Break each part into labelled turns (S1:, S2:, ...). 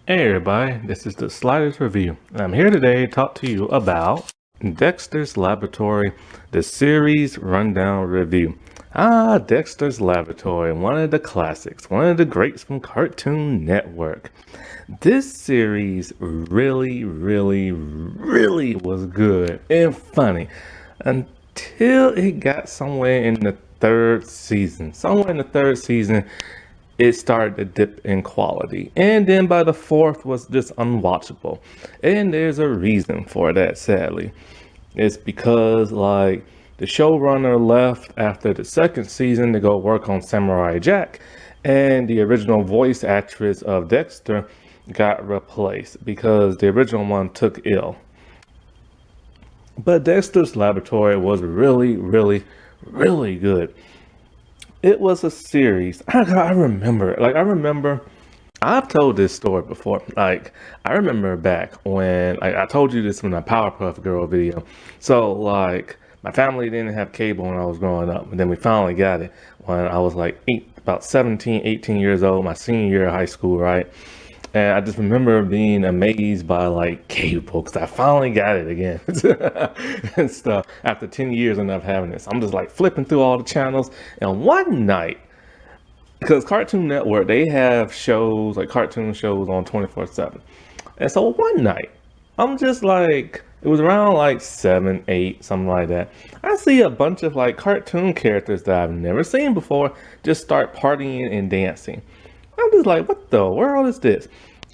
S1: Hey everybody, this is the Sliders Review, and I'm here today to talk to you about Dexter's Laboratory, the series rundown review. Dexter's Laboratory, one of the classics, one of the greats from Cartoon Network. This series really was good and funny until it got somewhere in the third season. Somewhere in the third season, it started to dip in quality, and then by the fourth was just unwatchable. And there's a reason for that, sadly. It's because like the showrunner left after the second season to go work on Samurai Jack, and the original voice actress of Dexter got replaced because the original one took ill. But Dexter's Laboratory was really good. It was a series. I remember, I've told this story before. I remember back when, I told you this in a Powerpuff Girl video. So, my family didn't have cable when I was growing up, and then we finally got it when I was about 17, 18 years old, my senior year of high school, right? And I just remember being amazed by cable because I finally got it again and stuff after 10 years of not having this. I'm just flipping through all the channels. And one night, because Cartoon Network, they have shows, cartoon shows on 24/7. And so one night, I'm just it was around 7, 8, something like that. I see a bunch of cartoon characters that I've never seen before just start partying and dancing. I'm just what the world is this?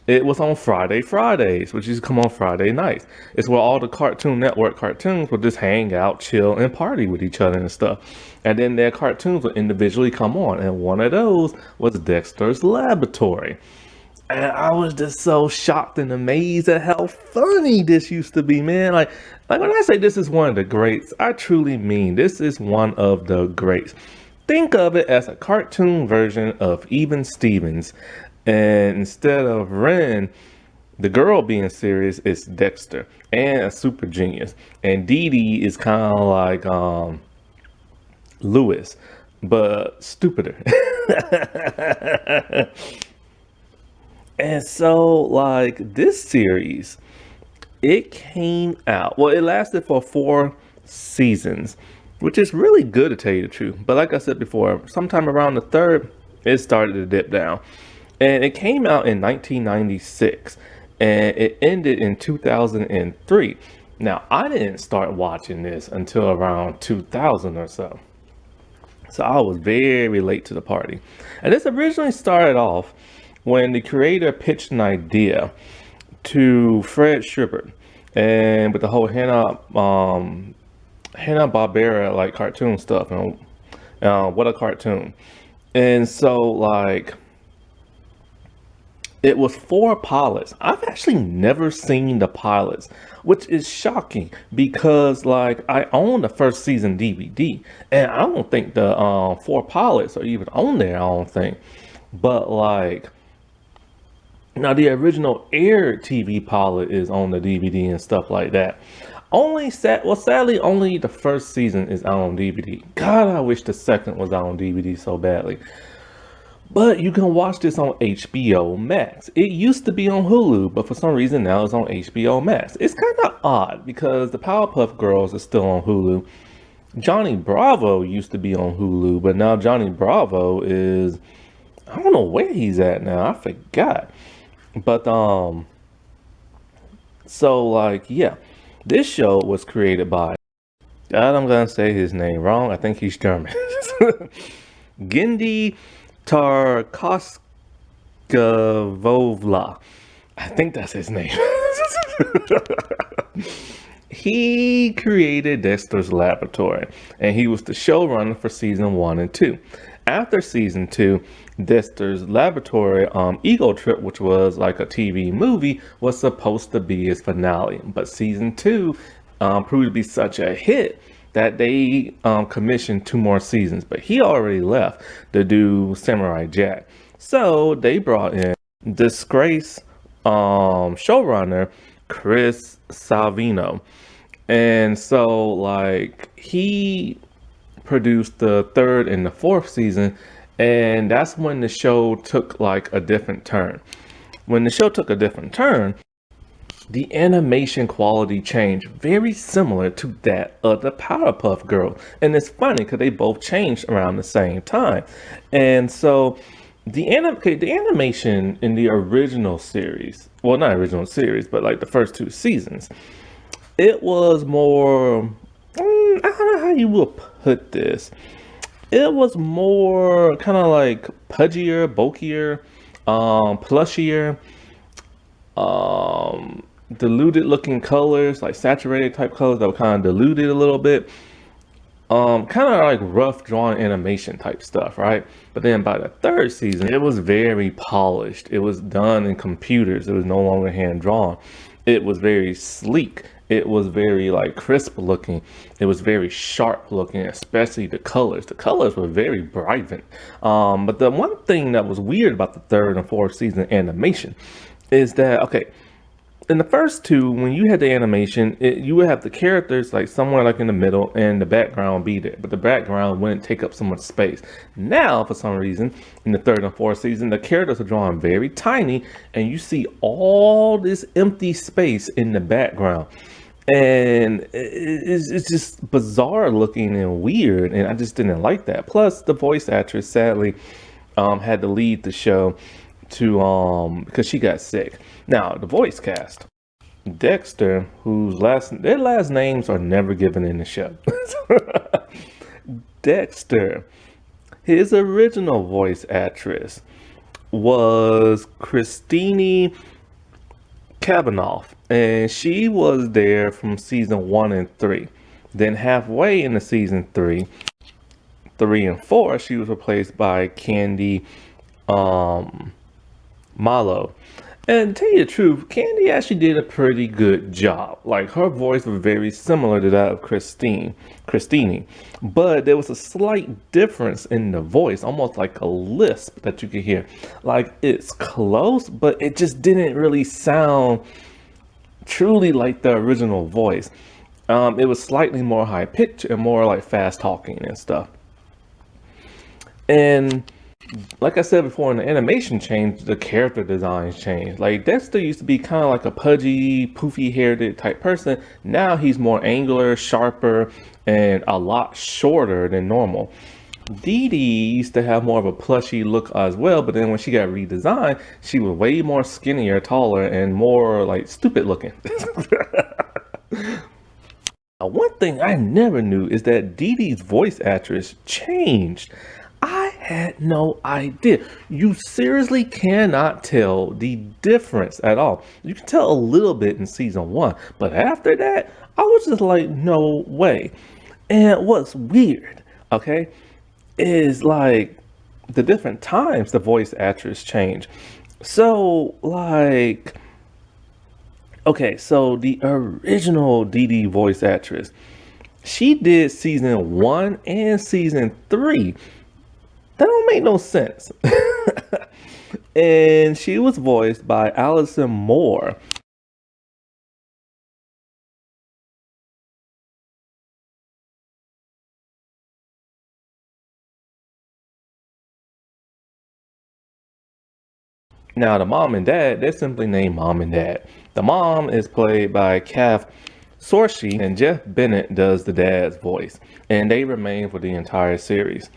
S1: It was on Fridays, which used to come on Friday nights. It's where all the Cartoon Network cartoons would just hang out, chill, and party with each other and stuff. And then their cartoons would individually come on, and one of those was Dexter's Laboratory. And I was just so shocked and amazed at how funny this used to be, man. Like when I say this is one of the greats, I truly mean this is one of the greats. Think of it as a cartoon version of Even Stevens. And instead of Ren, the girl being serious, it's Dexter and a super genius. And Dee Dee is kind of Lewis, but stupider. And so, this series, it came out, well, it lasted for 4 seasons, which is really good to tell you the truth. But like I said before, sometime around the third, it started to dip down. And it came out in 1996, and it ended in 2003. Now, I didn't start watching this until around 2000 or so. So I was very late to the party. And this originally started off when the creator pitched an idea to Fred Schubert, and with the whole Hanna-Barbera cartoon stuff, and what a cartoon. And so it was 4 pilots. I've actually never seen the pilots, which is shocking because I own the first season DVD, and I don't think the 4 pilots are even on there, I don't think. But now the original aired TV pilot is on the DVD and stuff like that. Sadly, only the first season is out on DVD. God, I wish the second was out on DVD so badly. But you can watch this on HBO Max. It used to be on Hulu, but for some reason now it's on HBO Max. It's kind of odd because the Powerpuff Girls is still on Hulu. Johnny Bravo used to be on Hulu, but now Johnny Bravo is, I don't know where he's at now. I forgot. But yeah, this show was created by, I'm gonna say his name wrong. I think he's German. Genndy Tarkovsky. I think that's his name. He created Dexter's Laboratory, and he was the showrunner for season 1 and 2. After season 2, Dexter's Laboratory Ego Trip, which was a TV movie, was supposed to be his finale. But season 2 proved to be such a hit that they commissioned 2 more seasons. But he already left to do Samurai Jack. So they brought in disgraced showrunner Chris Salvino. And so he produced the 3rd and the 4th season, and that's when the show took a different turn. when the show took a different turn, the animation quality changed very similar to that of the Powerpuff Girls. And it's funny because they both changed around the same time. And so the animation in the original series, well, not original series, but like the first two seasons, it was more, I don't know how you will put this. It was more kind of like pudgier, bulkier, plushier, diluted looking colors, like saturated type colors that were kind of diluted a little bit. Kind of like rough drawn animation type stuff, right? But then by the third season, it was very polished. It was done in computers. It was no longer hand drawn. It was very sleek. It was very like crisp looking. It was very sharp looking, especially the colors. The colors were very vibrant. But the one thing that was weird about the third and fourth season animation is that, okay, in the first two, when you had the animation, you would have the characters like somewhere like in the middle and the background be there, but the background wouldn't take up so much space. Now, for some reason, in the third and fourth season, the characters are drawn very tiny and you see all this empty space in the background. And it's just bizarre looking and weird, and I just didn't like that. Plus, the voice actress sadly had to leave the show to because she got sick. Now the voice cast, Dexter, their last names are never given in the show. Dexter, his original voice actress was Christine Kavanaugh, and she was there from season 1 and 3. Then halfway into season 3 and 4, she was replaced by Candy Malo. And to tell you the truth, Candy actually did a pretty good job. Like, her voice was very similar to that of Christine, but there was a slight difference in the voice, almost like a lisp that you could hear. Like, it's close, but it just didn't really sound truly like the original voice. It was slightly more high pitched and more like fast talking and stuff. And like I said before, in the animation change, the character designs changed. Like, Dexter used to be kind of like a pudgy, poofy haired type person. Now he's more angular, sharper, and a lot shorter than normal. Dee Dee used to have more of a plushy look as well, but then when she got redesigned, she was way more skinnier, taller, and more like stupid looking. Now, one thing I never knew is that Dee Dee's voice actress changed. I had no idea. You seriously cannot tell the difference at all. You can tell a little bit in season 1, but after that, I was just like, no way. And what's weird, okay, is like the different times the voice actress change. So like, okay, so the original Dee Dee voice actress, she did season 1 and season 3. That don't make no sense. And she was voiced by Allison Moore. Now the mom and dad, they're simply named Mom and Dad. The mom is played by Kath Sorshi, and Jeff Bennett does the dad's voice. And they remain for the entire series.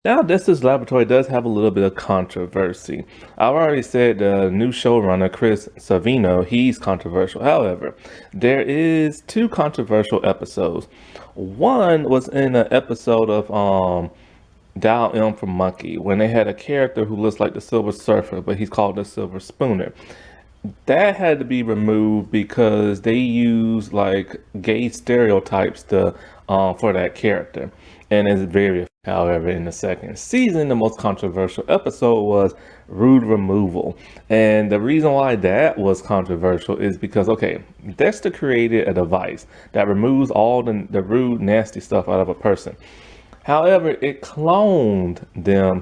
S1: Now, Dexter's Laboratory does have a little bit of controversy. I've already said the new showrunner, Chris Savino, he's controversial. However, there is 2 controversial episodes. One was in an episode of Dial M for Monkey, when they had a character who looks like the Silver Surfer, but he's called the Silver Spooner. That had to be removed because they used like gay stereotypes to for that character, and it's very. However, in the second season, the most controversial episode was rude removal, and the reason why that was controversial is because, okay, Dexter created a device that removes all the rude, nasty stuff out of a person. However, it cloned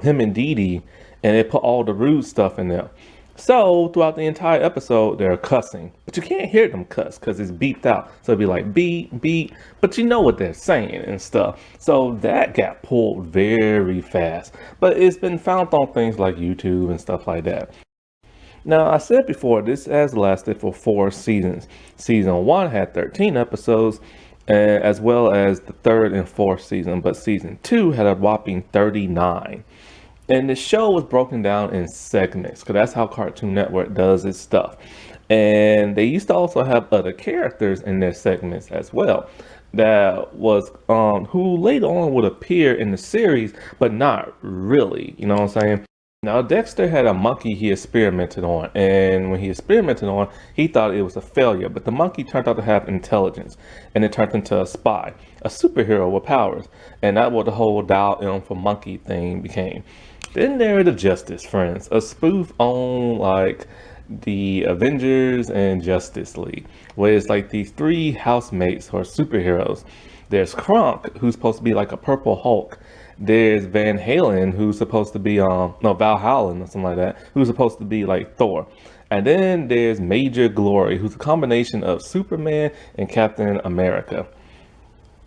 S1: him and Dee Dee, and it put all the rude stuff in them. So throughout the entire episode, they're cussing, but you can't hear them cuss because it's beeped out. So it'd be like beep, beep, but you know what they're saying and stuff. So that got pulled very fast, but it's been found on things like YouTube and stuff like that. Now, I said before, this has lasted for 4 seasons. Season 1 had 13 episodes, as well as the third and fourth season, but season 2 had a whopping 39. And the show was broken down in segments, because that's how Cartoon Network does its stuff. And they used to also have other characters in their segments as well, that was who later on would appear in the series, but not really. You know what I'm saying? Now, Dexter had a monkey he experimented on, and when he experimented on, he thought it was a failure, but the monkey turned out to have intelligence, and it turned into a spy, a superhero with powers, and that's what the whole Dial M for Monkey thing became. Then there are the Justice Friends, a spoof on like the Avengers and Justice League, where it's like these three housemates who are superheroes. There's Kronk, who's supposed to be like a Purple Hulk. There's Van Halen, who's supposed to be no, Valhalla or something like that, who's supposed to be like Thor. And then there's Major Glory, who's a combination of Superman and Captain America.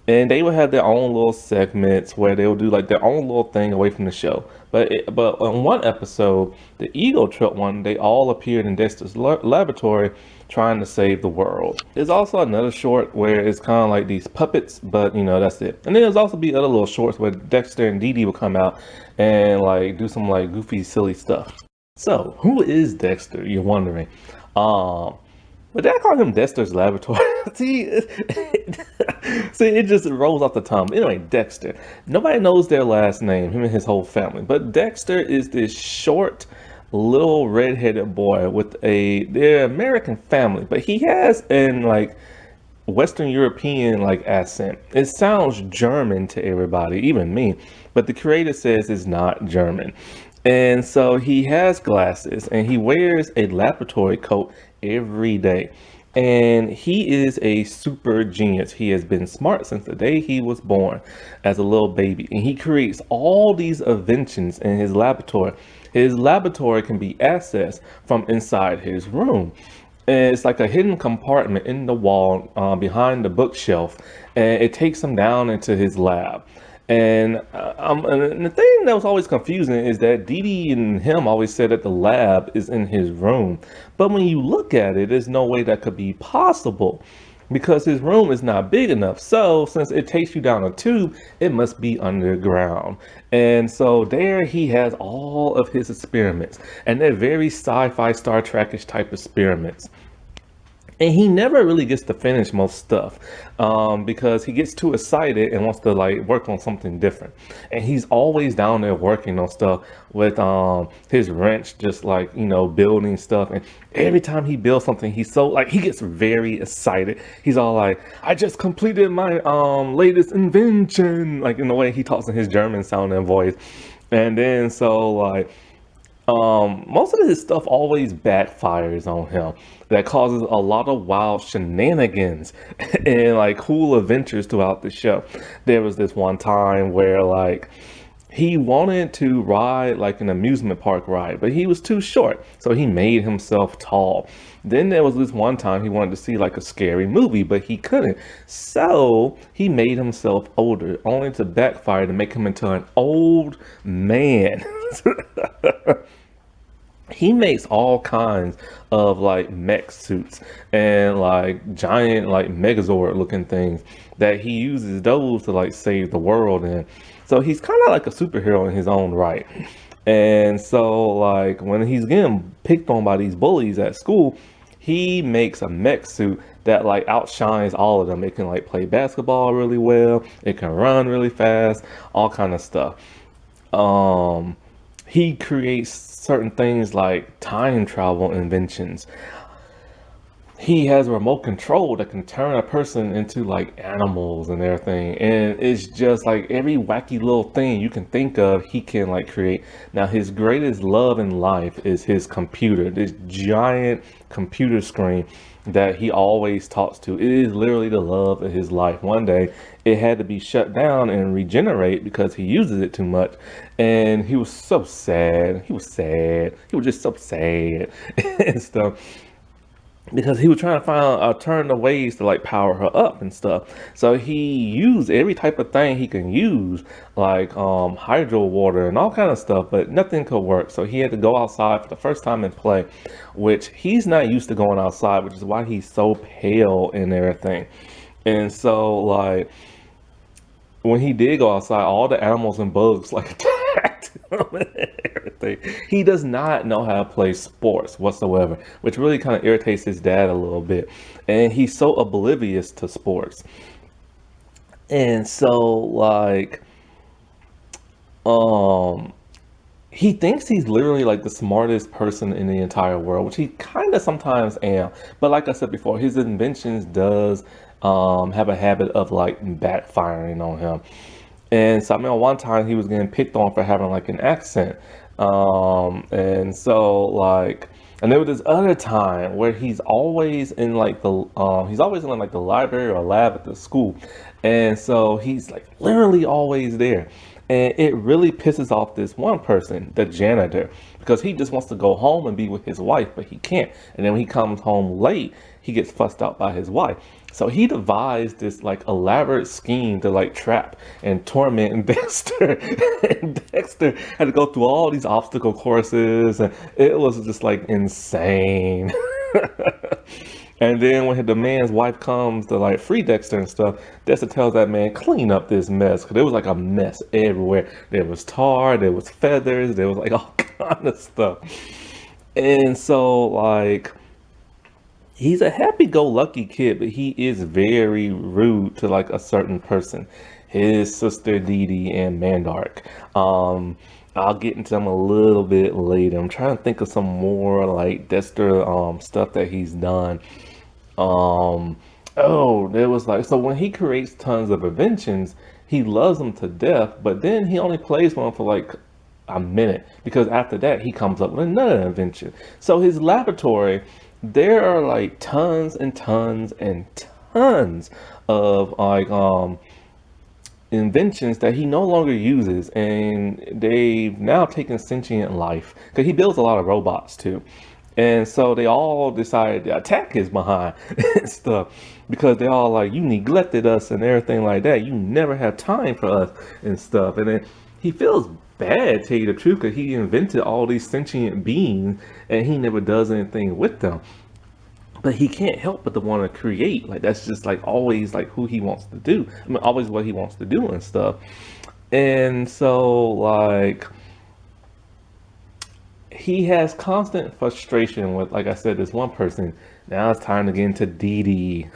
S1: And they would have their own little segments where they would do like their own little thing away from the show. But on one episode, the Ego Trip one, they all appeared in Dexter's laboratory trying to save the world. There's also another short where it's kind of like these puppets, but you know, that's it. And then there's also be other little shorts where Dexter and Dee Dee will come out and like do some like goofy, silly stuff. So who is Dexter? You're wondering. But did I call him Dexter's Laboratory? See, it just rolls off the tongue. Anyway, Dexter. Nobody knows their last name, him and his whole family. But Dexter is this short, little redheaded boy with their American family. But he has an like Western European like accent. It sounds German to everybody, even me. But the creator says it's not German. And so he has glasses and he wears a laboratory coat every day. And he is a super genius. He has been smart since the day he was born as a little baby. And he creates all these inventions in his laboratory. His laboratory can be accessed from inside his room. And it's like a hidden compartment in the wall behind the bookshelf. And it takes him down into his lab. And the thing that was always confusing is that Dee Dee and him always said that the lab is in his room. But when you look at it, there's no way that could be possible because his room is not big enough. So since it takes you down a tube, it must be underground. And so there he has all of his experiments, and they're very sci-fi Star Trek-ish type experiments. And he never really gets to finish most stuff because he gets too excited and wants to like work on something different. And he's always down there working on stuff with his wrench, just like, you know, building stuff. And every time he builds something, he's so like, he gets very excited. He's all like, I just completed my latest invention, like in the way he talks in his German sounding voice. And then so like, most of his stuff always backfires on him. That causes a lot of wild shenanigans and like cool adventures throughout the show. There was this one time where like he wanted to ride like an amusement park ride, but he was too short, so he made himself tall. Then there was this one time he wanted to see like a scary movie, but he couldn't. So he made himself older, only to backfire to make him into an old man. He makes all kinds of like mech suits and like giant like Megazord looking things that he uses those to like save the world. And so he's kind of like a superhero in his own right. And so like when he's getting picked on by these bullies at school, he makes a mech suit that like outshines all of them. It can like play basketball really well, it can run really fast, all kind of stuff. He creates certain things like time travel inventions. He has a remote control that can turn a person into like animals and everything. And it's just like every wacky little thing you can think of, he can like create. Now, his greatest love in life is his computer, this giant computer screen that he always talks to. It is literally the love of his life. One day it had to be shut down and regenerate because he uses it too much. And he was so sad. He was sad. He was just so sad and stuff. because he was trying to find alternative ways to like power her up and stuff. So he used every type of thing he can use, like hydro water and all kind of stuff, but nothing could work. So he had to go outside for the first time and play, which he's not used to going outside, which is why he's so pale and everything. And so like when he did go outside, all the animals and bugs like attacked him and everything. He does not know how to play sports whatsoever, which really kind of irritates his dad a little bit. And he's so oblivious to sports. And so like um he thinks he's literally like the smartest person in the entire world, which he kind of sometimes am. But like I said before, his inventions does have a habit of like backfiring on him. And so I mean, one time he was getting picked on for having like an accent. And so like, and there was this other time where he's always in like the library or lab at the school. And so he's like literally always there. And it really pisses off this one person, the janitor, because he just wants to go home and be with his wife, but he can't. And then when he comes home late, he gets fussed out by his wife. So he devised this like elaborate scheme to like trap and torment Dexter. And Dexter had to go through all these obstacle courses, and it was just like insane. And then when the man's wife comes to like free Dexter and stuff, Dexter tells that man clean up this mess, because there was like a mess everywhere. There was tar, there was feathers, there was like all kind of stuff. And so like he's a happy-go-lucky kid, but he is very rude to like a certain person, his sister Dee Dee and Mandark. I'll get into them a little bit later. I'm trying to think of some more like Dexter stuff that he's done. Um, oh, there was like, so when he creates tons of inventions, he loves them to death, but then he only plays one for like a minute, because after that he comes up with another invention. So his laboratory, there are like tons and tons and tons of like inventions that he no longer uses, and they've now taken sentient life, because he builds a lot of robots too. And so they all decided to attack his behind and stuff, because they all like, you neglected us and everything like that, you never have time for us and stuff. And then he feels bad, tell you the truth, because he invented all these sentient beings and he never does anything with them. But he can't help but to want to create. Like that's just like always like who he wants to do. I mean, always what he wants to do and stuff. And so like he has constant frustration with, like I said, this one person. Now it's time to get into Dee Dee.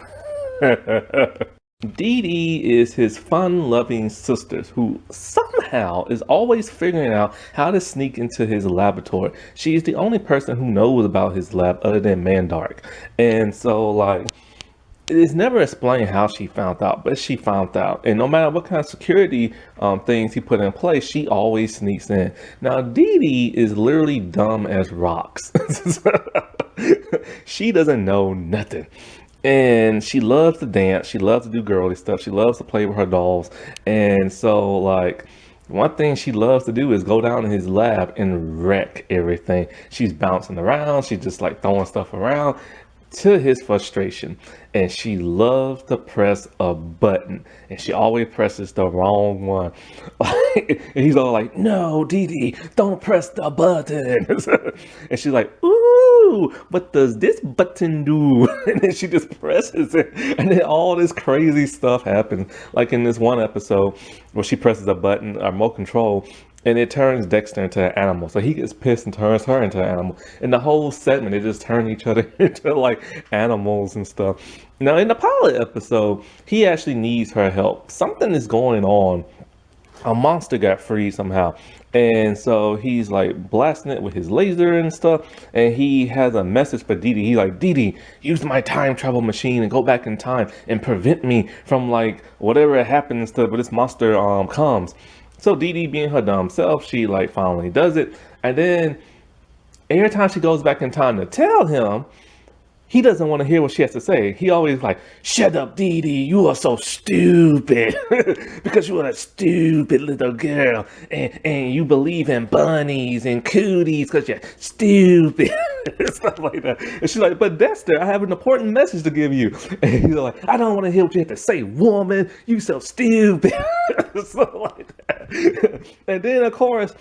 S1: Dee Dee is his fun-loving sister who somehow is always figuring out how to sneak into his laboratory. She is the only person who knows about his lab other than Mandark. And so, like, it is never explained how she found out, but she found out. And no matter what kind of security things he put in place, she always sneaks in. Now, Dee Dee is literally dumb as rocks. She doesn't know nothing. And she loves to dance. She loves to do girly stuff. She loves to play with her dolls. And so, like, one thing she loves to do is go down in his lab and wreck everything. She's bouncing around. She's just like throwing stuff around to his frustration. And she loves to press a button, and she always presses the wrong one. And he's all like, no, Dee Dee, don't press the button. And she's like, ooh, what does this button do? And then she just presses it, and then all this crazy stuff happens. Like in this one episode where she presses a button, or remote control, and it turns Dexter into an animal. So he gets pissed and turns her into an animal. And the whole segment, they just turn each other into like animals and stuff. Now in the pilot episode, he actually needs her help. Something is going on. A monster got free somehow. And so he's like blasting it with his laser and stuff. And he has a message for Dee Dee. He's like, Dee Dee, use my time travel machine and go back in time and prevent me from like whatever happens to when this monster comes. So Dee Dee, being her dumb self, she like finally does it. And then every time she goes back in time to tell him, he doesn't want to hear what she has to say. He always like, shut up, Dee Dee, you are so stupid. Because you are a stupid little girl. And you believe in bunnies and cooties because you're stupid. Stuff like that. And she's like, but Dexter, I have an important message to give you. And he's like, I don't want to hear what you have to say, woman. You so stupid. Stuff like that. And then, of course,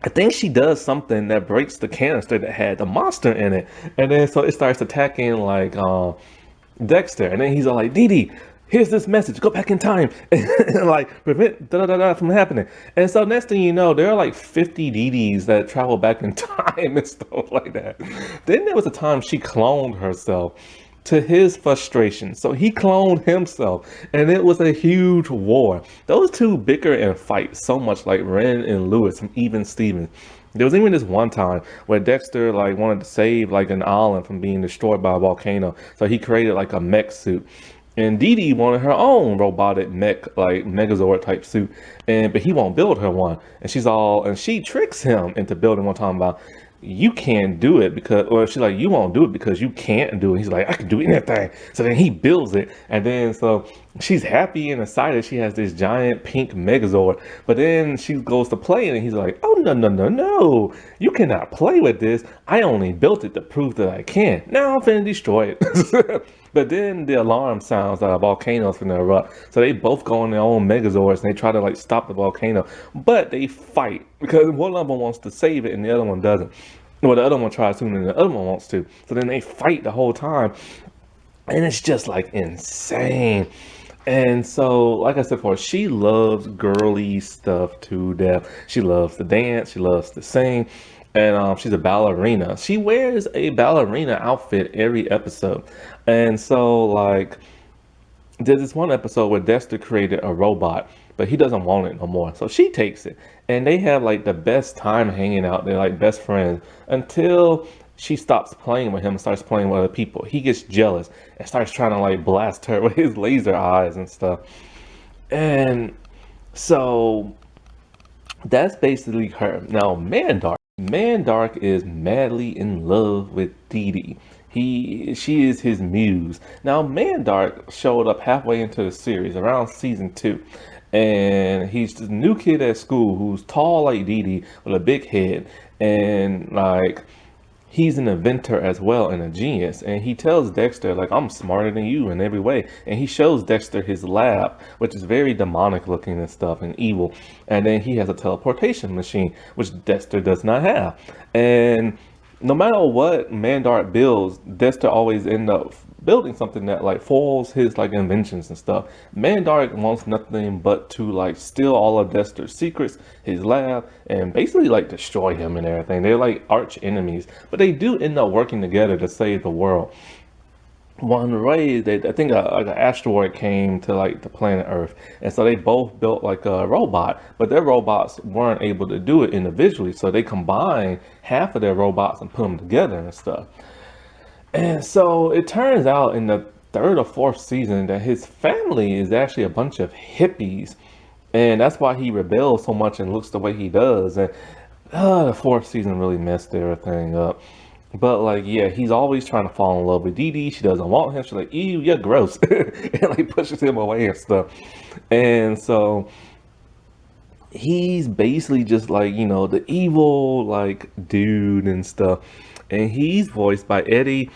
S1: I think she does something that breaks the canister that had the monster in it, and then so it starts attacking like Dexter, and then he's all like, "Dee Dee, here's this message. Go back in time, and like prevent da da da da from happening." And so next thing you know, there are like 50 Dee Dees that travel back in time and stuff like that. Then there was a time she cloned herself to his frustration. So he cloned himself, and it was a huge war. Those two bicker and fight so much, like Ren and Lewis from Even Stevens. There was even this one time where Dexter like wanted to save like an island from being destroyed by a volcano. So he created like a mech suit. And Dee Dee wanted her own robotic mech, like Megazord type suit, but he won't build her one. And she tricks him into building one, time about, you can't do it because, or she's like, you won't do it because you can't do it. He's like, I can do anything. So then he builds it, and then so she's happy and excited. She has this giant pink Megazord, but then she goes to play it, and he's like, oh no no no no, you cannot play with this. I only built it to prove that I can. Now I'm finna destroy it. But then the alarm sounds that a volcano's gonna erupt. So they both go on their own Megazords and they try to like stop the volcano. But they fight because one of them wants to save it and the other one doesn't. Well, the other one tries to and the other one wants to. So then they fight the whole time. And it's just like insane. And so, like I said before, she loves girly stuff to death. She loves to dance. She loves to sing. And she's a ballerina. She wears a ballerina outfit every episode. And so, like, there's this one episode where Dexter created a robot, but he doesn't want it no more. So she takes it. And they have, like, the best time hanging out. They're, like, best friends until she stops playing with him and starts playing with other people. He gets jealous and starts trying to, like, blast her with his laser eyes and stuff. And so that's basically her. Now, Mandark is madly in love with Dee Dee. She is his muse. Now, Mandark showed up halfway into the series, around season 2. And he's the new kid at school who's tall like Dee Dee with a big head. And like, he's an inventor as well and a genius. And he tells Dexter, like, I'm smarter than you in every way. And he shows Dexter his lab, which is very demonic looking and stuff and evil. And then he has a teleportation machine, which Dexter does not have. And no matter what Mandark builds, Dexter always ends up building something that like foils his like inventions and stuff. Mandark wants nothing but to like steal all of Dexter's secrets, his lab, and basically like destroy him and everything. They're like arch enemies, but they do end up working together to save the world. One way I think like an asteroid came to like the planet Earth, and so they both built like a robot, but their robots weren't able to do it individually, so they combined half of their robots and put them together and stuff. And so it turns out in the 3rd or 4th season that his family is actually a bunch of hippies, and that's why he rebels so much and looks the way he does. And the 4th season really messed everything up. But like, yeah, he's always trying to fall in love with Dee Dee. She doesn't want him. She's like, ew, you're gross. And like pushes him away and stuff. And so he's basically just like, you know, the evil like dude and stuff. And he's voiced by Eddie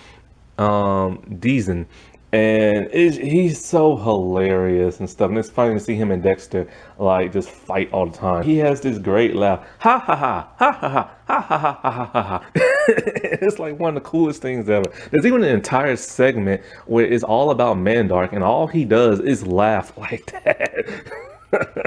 S1: Deason. And he's so hilarious and stuff. And it's funny to see him and Dexter like just fight all the time. He has this great laugh. Ha ha ha ha ha ha ha ha ha ha ha ha. It's like one of the coolest things ever. There's even an entire segment where it's all about Mandark and all he does is laugh like that.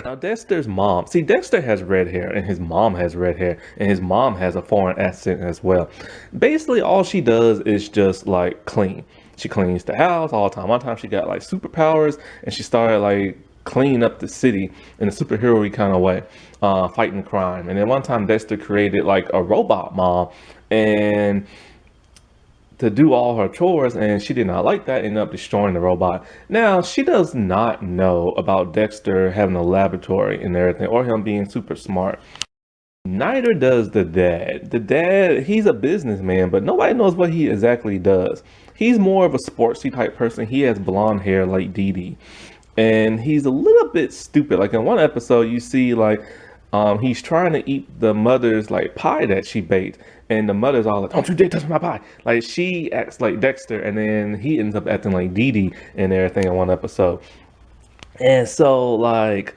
S1: Now Dexter's mom, see, Dexter has red hair and his mom has red hair and his mom has a foreign accent as well. Basically all she does is just like clean. She cleans the house all the time. One time she got like superpowers and she started like cleaning up the city in a superhero-y kind of way, fighting crime. And then one time Dexter created like a robot mom and to do all her chores, and she did not like that, ended up destroying the robot. Now, she does not know about Dexter having a laboratory and everything, or him being super smart. Neither does the dad. The dad, he's a businessman, but nobody knows what he exactly does. He's more of a sportsy type person. He has blonde hair like Dee Dee. And he's a little bit stupid. Like in one episode, you see like he's trying to eat the mother's like pie that she baked, and the mother's all like, "Don't you dare touch my pie!" Like she acts like Dexter, and then he ends up acting like Dee Dee and everything in one episode. And so like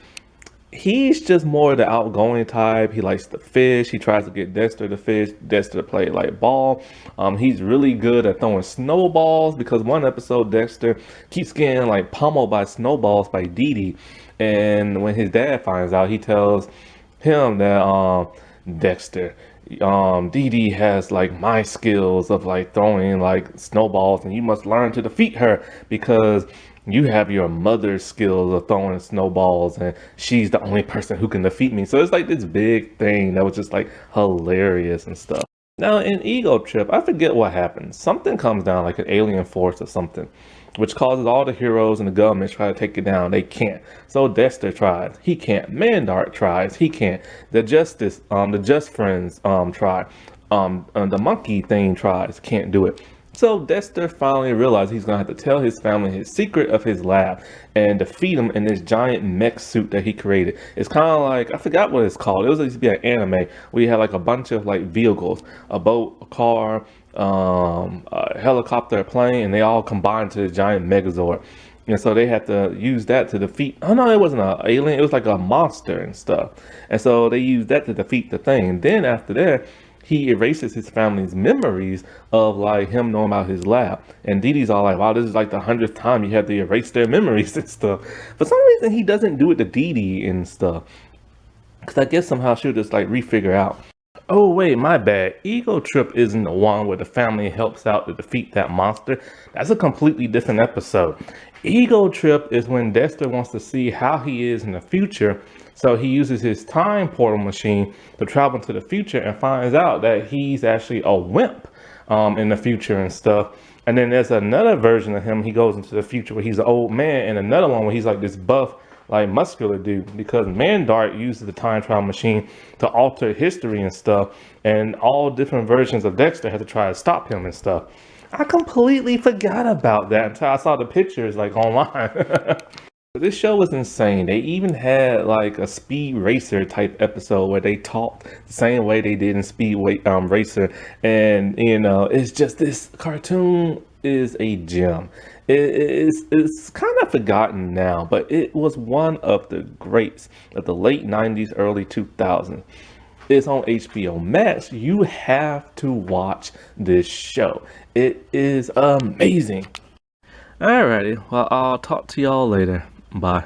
S1: he's just more the outgoing type. He likes to fish. He tries to get Dexter to fish, Dexter to play like ball. He's really good at throwing snowballs because one episode Dexter keeps getting like pummeled by snowballs by Dee Dee. And when his dad finds out, he tells him that Dexter, Dee Dee has like my skills of like throwing like snowballs, and you must learn to defeat her because you have your mother's skills of throwing snowballs, and she's the only person who can defeat me. So it's like this big thing that was just like hilarious and stuff. Now in Ego Trip, I forget what happens. Something comes down, like an alien force or something, which causes all the heroes and the government try to take it down. They can't. So Dexter tries. He can't. Mandark tries. He can't. The Just Friends try. The monkey thing tries. Can't do it. So Dexter finally realized he's gonna have to tell his family his secret of his lab and defeat him in this giant mech suit that he created. It's kind of like, I forgot what it's called. It was used to be an anime where you had like a bunch of like vehicles, a boat, a car, a helicopter, a plane, and they all combined to the giant Megazord. And so they had to use that to defeat. Oh no, it wasn't an alien. It was like a monster and stuff. And so they used that to defeat the thing. And then after that, he erases his family's memories of like him knowing about his lab. And Dee Dee's all like, wow, this is like the 100th time you had to erase their memories and stuff. For some reason, he doesn't do it to Dee Dee and stuff. Because I guess somehow she'll just like refigure out. Oh wait, my bad. Ego Trip isn't the one where the family helps out to defeat that monster. That's a completely different episode. Ego Trip is when Dexter wants to see how he is in the future. So he uses his time portal machine to travel to the future and finds out that he's actually a wimp in the future and stuff. And then there's another version of him. He goes into the future where he's an old man, and another one where he's like this buff, like muscular dude, because Mandark uses the time travel machine to alter history and stuff, and all different versions of Dexter have to try to stop him and stuff. I completely forgot about that until I saw the pictures like online. This show was insane. They even had like a Speed Racer type episode where they talked the same way they did in Speed Racer, and you know, it's just this cartoon is a gem. It's kind of forgotten now, but it was one of the greats of the late 90s, early 2000s. It's on HBO Max. You have to watch this show. It is amazing. Alrighty, well, I'll talk to y'all later. Bye.